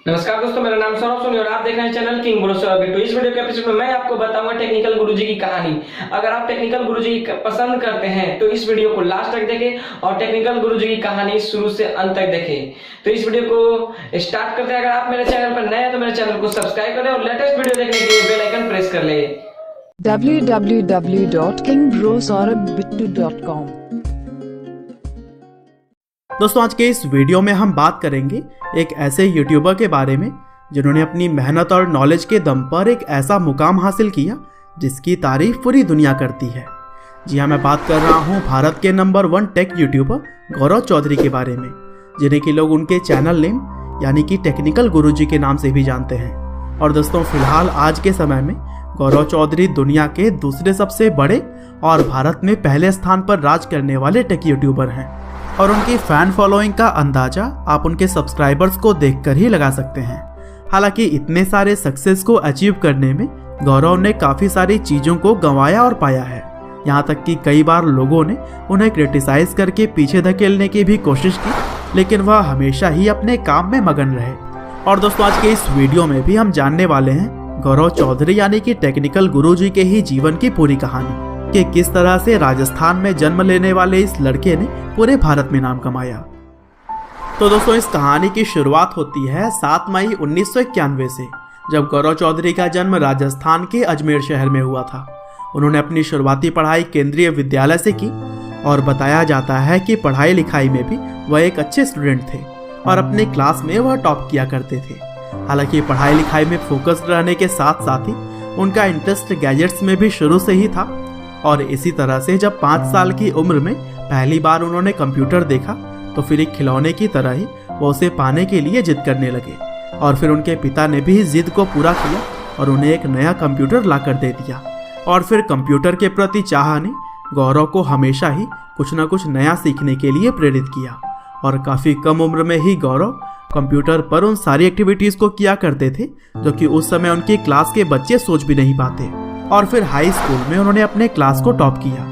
नमस्कार दोस्तों, मेरा नाम सौरभ सोनी और आप देख रहे हैं चैनल किंग ब्रो सौरभ। तो इस वीडियो के एपिसोड में मैं आपको बताऊंगा टेक्निकल गुरुजी की कहानी। अगर आप टेक्निकल गुरुजी पसंद करते हैं तो इस वीडियो को लास्ट तक देखें और टेक्निकल गुरुजी की कहानी शुरू से अंत तक देखें। तो इस वीडियो को स्टार्ट करते हैं। अगर आप मेरे चैनल पर नए हैं तो मेरे चैनल को सब्सक्राइब करें और लेटेस्ट वीडियो देखने के लिए बेल आइकन प्रेस कर ले। www.kingbrosaurbittu.com। दोस्तों, आज के इस वीडियो में हम बात करेंगे एक ऐसे यूट्यूबर के बारे में जिन्होंने अपनी मेहनत और नॉलेज के दम पर एक ऐसा मुकाम हासिल किया जिसकी तारीफ पूरी दुनिया करती है। जी हाँ, मैं बात कर रहा हूँ भारत के नंबर 1 टेक यूट्यूबर गौरव चौधरी के बारे में, जिन्हें कि लोग उनके चैनल नेम यानी कि टेक्निकल गुरुजी के नाम से भी जानते हैं। और दोस्तों, फिलहाल आज के समय में गौरव चौधरी दुनिया के दूसरे सबसे बड़े और भारत में पहले स्थान पर राज करने वाले टेक यूट्यूबर हैं। और उनकी फैन फॉलोइंग का अंदाजा आप उनके सब्सक्राइबर्स को देखकर ही लगा सकते हैं। हालांकि इतने सारे सक्सेस को अचीव करने में गौरव ने काफ़ी सारी चीज़ों को गंवाया और पाया है। यहाँ तक कि कई बार लोगों ने उन्हें क्रिटिसाइज करके पीछे धकेलने की भी कोशिश की, लेकिन वह हमेशा ही अपने काम में मगन रहे। और दोस्तों, आज के इस वीडियो में भी हम जानने वाले हैं गौरव चौधरी यानी कि टेक्निकल गुरुजी के ही जीवन की पूरी कहानी कि किस तरह से राजस्थान में जन्म लेने वाले इस लड़के ने पूरे भारत में नाम कमाया। तो दोस्तों, इस कहानी की शुरुआत होती है 7 मई 1991 से, जब गौरव चौधरी का जन्म राजस्थान के अजमेर शहर में हुआ था। उन्होंने अपनी शुरुआती पढ़ाई केंद्रीय विद्यालय से की और बताया जाता है कि पढ़ाई लिखाई में भी वह एक अच्छे स्टूडेंट थे और अपनी क्लास में वह टॉप किया करते थे। हालांकि पढ़ाई लिखाई में फोकस रहने के साथ साथ ही उनका इंटरेस्ट गैजेट्स में भी शुरू से ही था। और इसी तरह से जब 5 साल की उम्र में पहली बार उन्होंने कंप्यूटर देखा तो फिर एक खिलौने की तरह ही वो उसे पाने के लिए जिद करने लगे। और फिर उनके पिता ने भी इस जिद को पूरा किया और उन्हें एक नया कंप्यूटर लाकर दे दिया। और फिर कंप्यूटर के प्रति चाह ने गौरव को हमेशा ही कुछ न कुछ नया सीखने के लिए प्रेरित किया। और काफ़ी कम उम्र में ही गौरव कंप्यूटर पर उन सारी एक्टिविटीज़ को किया करते थे जो कि उस समय उनकी क्लास के बच्चे सोच भी नहीं पाते। और फिर हाई स्कूल में उन्होंने अपने क्लास को टॉप किया।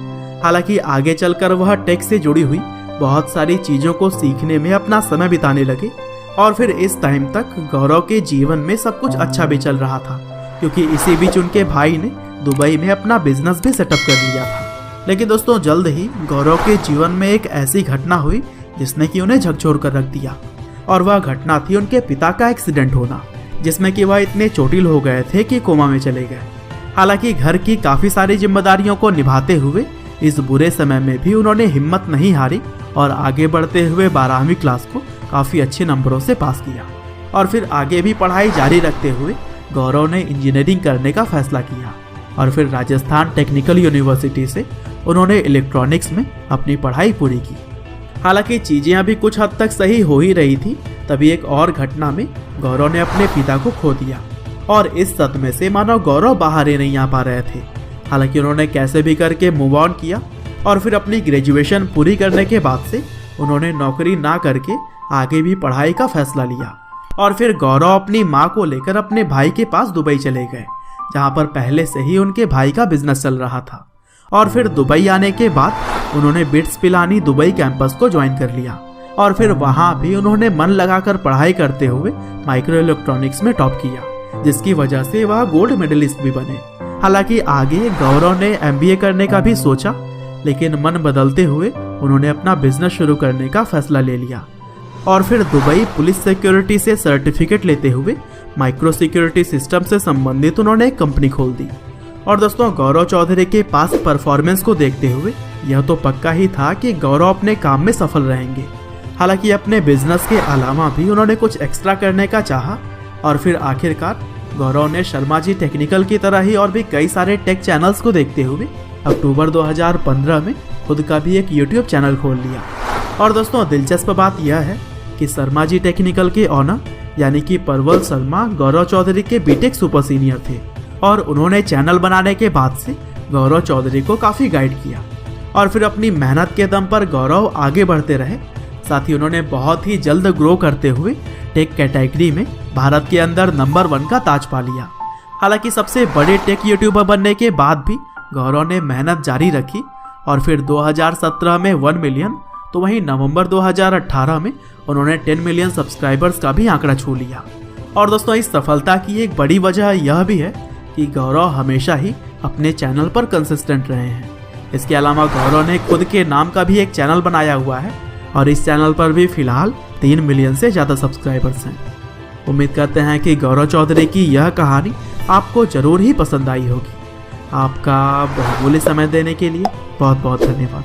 हालांकि आगे चलकर वह टेक से जुड़ी हुई बहुत सारी चीज़ों को सीखने में अपना समय बिताने लगे। और फिर इस टाइम तक गौरव के जीवन में सब कुछ अच्छा भी चल रहा था, क्योंकि इसी बीच उनके भाई ने दुबई में अपना बिजनेस भी सेटअप कर लिया था। लेकिन दोस्तों, जल्द ही गौरव के जीवन में एक ऐसी घटना हुई जिसने कि उन्हें झकझोर कर रख दिया। और वह घटना थी उनके पिता का एक्सीडेंट होना, जिसमें कि वह इतने चोटिल हो गए थे कि कोमा में चले गए। हालांकि घर की काफ़ी सारी जिम्मेदारियों को निभाते हुए इस बुरे समय में भी उन्होंने हिम्मत नहीं हारी और आगे बढ़ते हुए 12वीं क्लास को काफ़ी अच्छे नंबरों से पास किया। और फिर आगे भी पढ़ाई जारी रखते हुए गौरव ने इंजीनियरिंग करने का फैसला किया। और फिर राजस्थान टेक्निकल यूनिवर्सिटी से उन्होंने इलेक्ट्रॉनिक्स में अपनी पढ़ाई पूरी की। हालांकि चीज़ें अभी कुछ हद तक सही हो ही रही थी, तभी एक और घटना में गौरव ने अपने पिता को खो दिया। और इस सदमे से मानो गौरव बाहर ही नहीं आ पा रहे थे। हालांकि उन्होंने कैसे भी करके मूव ऑन किया और फिर अपनी ग्रेजुएशन पूरी करने के बाद से उन्होंने नौकरी ना करके आगे भी पढ़ाई का फैसला लिया। और फिर गौरव अपनी माँ को लेकर अपने भाई के पास दुबई चले गए, जहाँ पर पहले से ही उनके भाई का बिजनेस चल रहा था। और फिर दुबई आने के बाद उन्होंने बिट्स पिलानी दुबई कैंपस को ज्वाइन कर लिया। और फिर वहाँ भी उन्होंने मन लगाकर पढ़ाई करते हुए माइक्रो इलेक्ट्रॉनिक्स में टॉप किया, जिसकी वजह से वह गोल्ड मेडलिस्ट भी बने। हालांकि आगे गौरव ने MBA करने का भी सोचा, लेकिन मन बदलते हुए उन्होंने अपना बिजनेस शुरू करने का फैसला ले लिया। और फिर दुबई पुलिस सिक्योरिटी से सर्टिफिकेट लेते हुए माइक्रो सिक्योरिटी सिस्टम से संबंधित उन्होंने एक कंपनी खोल दी। और दोस्तों, गौरव चौधरी के पास परफॉर्मेंस को देखते हुए यह तो पक्का ही था कि गौरव अपने काम में सफल रहेंगे। हालांकि अपने बिजनेस के अलावा भी उन्होंने कुछ एक्स्ट्रा करने का चाहा। और फिर आखिरकार गौरव ने शर्मा जी टेक्निकल की तरह ही और भी कई सारे टेक चैनल्स को देखते हुए अक्टूबर 2015 में खुद का भी एक यूट्यूब चैनल खोल लिया। और दोस्तों, दिलचस्प बात यह है कि शर्मा जी टेक्निकल के ऑनर यानी कि परवल शर्मा गौरव चौधरी के बीटेक सुपर सीनियर थे। और उन्होंने चैनल बनाने के बाद से गौरव चौधरी को काफ़ी गाइड किया। और फिर अपनी मेहनत के दम पर गौरव आगे बढ़ते रहे। साथ ही उन्होंने बहुत ही जल्द ग्रो करते हुए टेक कैटेगरी में भारत के अंदर नंबर 1 का ताज पा लिया। हालांकि सबसे बड़े टेक यूट्यूबर बनने के बाद भी गौरव ने मेहनत जारी रखी और फिर 2017 में 1 मिलियन, तो वहीं नवंबर 2018 में उन्होंने 10 मिलियन सब्सक्राइबर्स का भी आंकड़ा छू लिया। और दोस्तों इस सफलता की एक बड़ी वजह यह भी है कि गौरव हमेशा ही अपने चैनल पर कंसिस्टेंट रहे हैं। इसके अलावा गौरव ने खुद के नाम का भी एक चैनल बनाया हुआ है और इस चैनल पर भी फिलहाल 3 मिलियन से ज़्यादा सब्सक्राइबर्स हैं। उम्मीद करते हैं कि गौरव चौधरी की यह कहानी आपको ज़रूर ही पसंद आई होगी। आपका बहुमूल्य समय देने के लिए बहुत बहुत धन्यवाद।